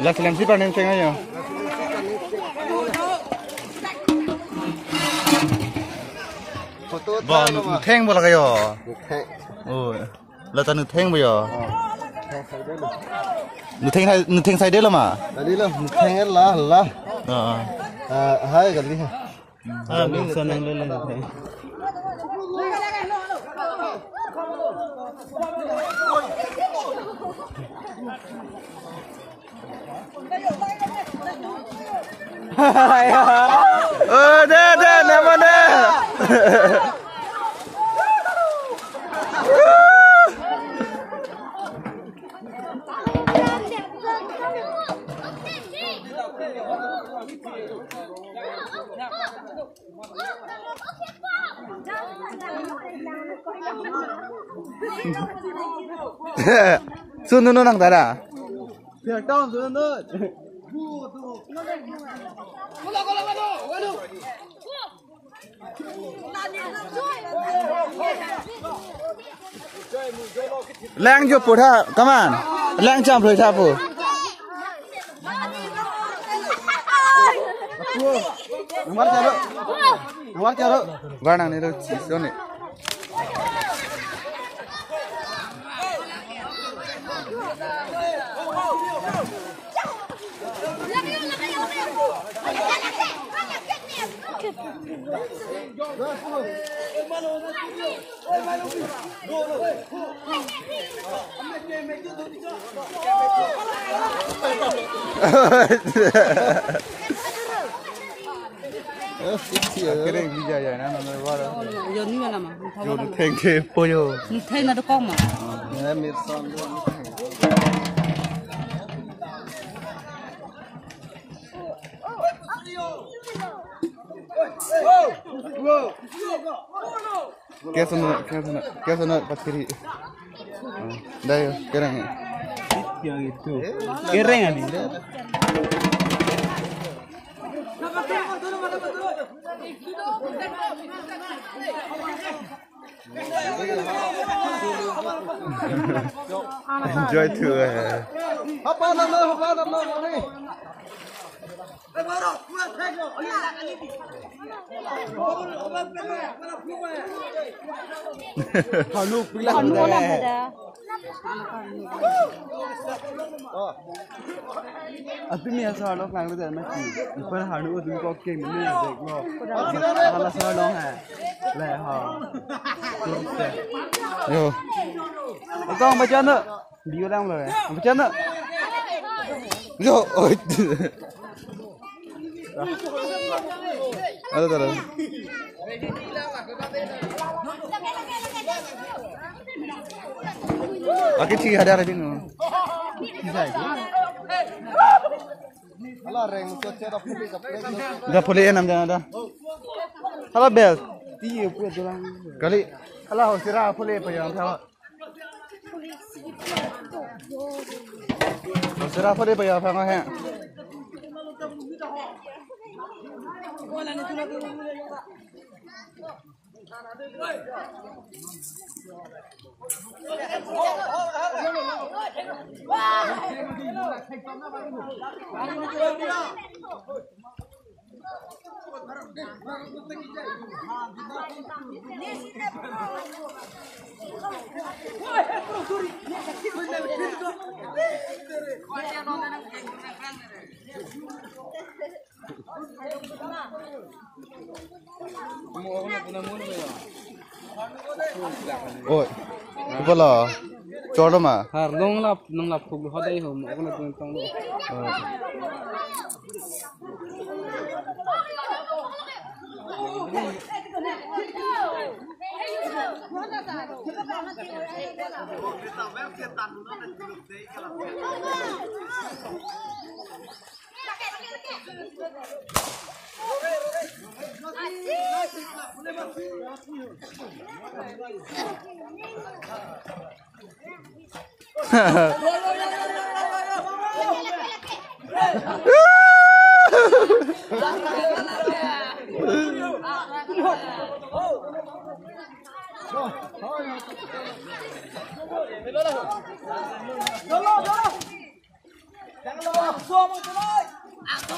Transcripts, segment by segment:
Là film sih panen cengah ya. Bah, theng boleh kaya. Oh, lah tan theng boleh. Theng sai dia lah mah. Tadi lah, theng lah. Hai kali. Min senang le theng. Deh, nama deh. Sunun nang tara. Tiap tahun sunun. Lang jo putha, come on. Lang jam loi tha pu. Nomor caro. Barang ni lo chiso ni. Kering bija ya na na wara. Yo ni mana mah? Yo theng ke poyo. Ni theng na kong mah. Mirsan. Kesana patiri. Dah yo, kering. Yang itu. Kering ani. Enjoy too. Apa nama ni? Hanu bilang dah. Abi ni asal orang lang tu nak sih. Ipan hanu tu kau keng ni dek lo. Kalau asal orang hai, leh ha. Yo. Kau macam mana? Dia orang lah. Macam mana? Yo, oi. Ada ada. Aki cik ada ada jenu. Alah reng cuaca dah pulih kapal. Dah pulih enam jana dah. Halo bel. Dia pun jalan. Kali. Halo sirah pulih payah. Sirah pulih payah faham kan? Oi, apa lah? Coba mah. Har nong lap puk hodai ho mo kana tong tong.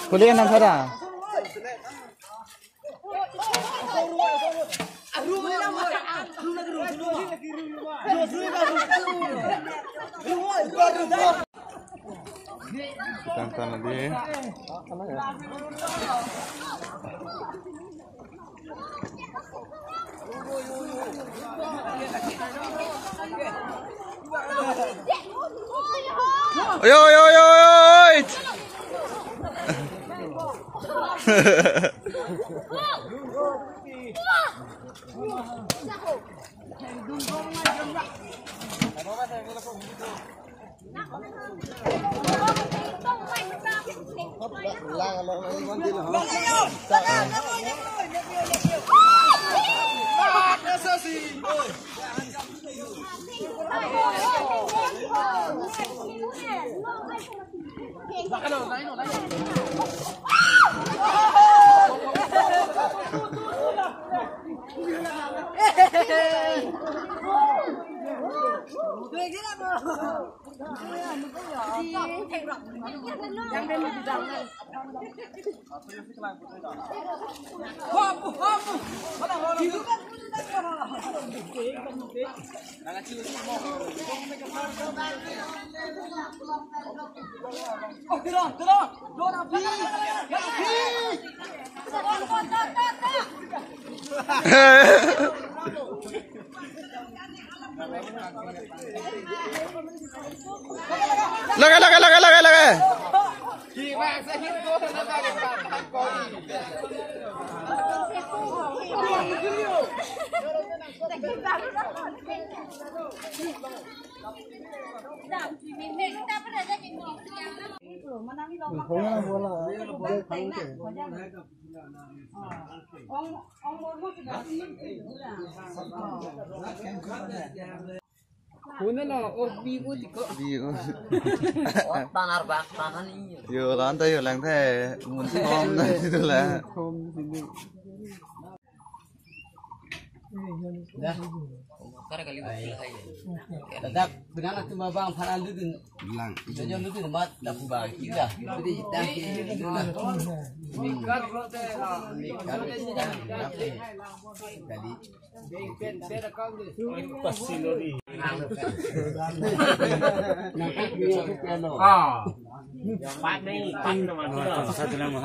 Kuliah nang sada. Tonton lagi. Yo yo yo yo. Lagi. Yo lantai yo lantai mun om itu lah. Tetap dengan tu bang paran lu lang. Jangan lu tu mat dah bang kita. Jadi tak kita lah. Mingkat rote ha. Mingkat jadi beda kau ni. Pasilori. Nak dia tu piano. Ah. Pak ni, pak nama dia. Satu nama.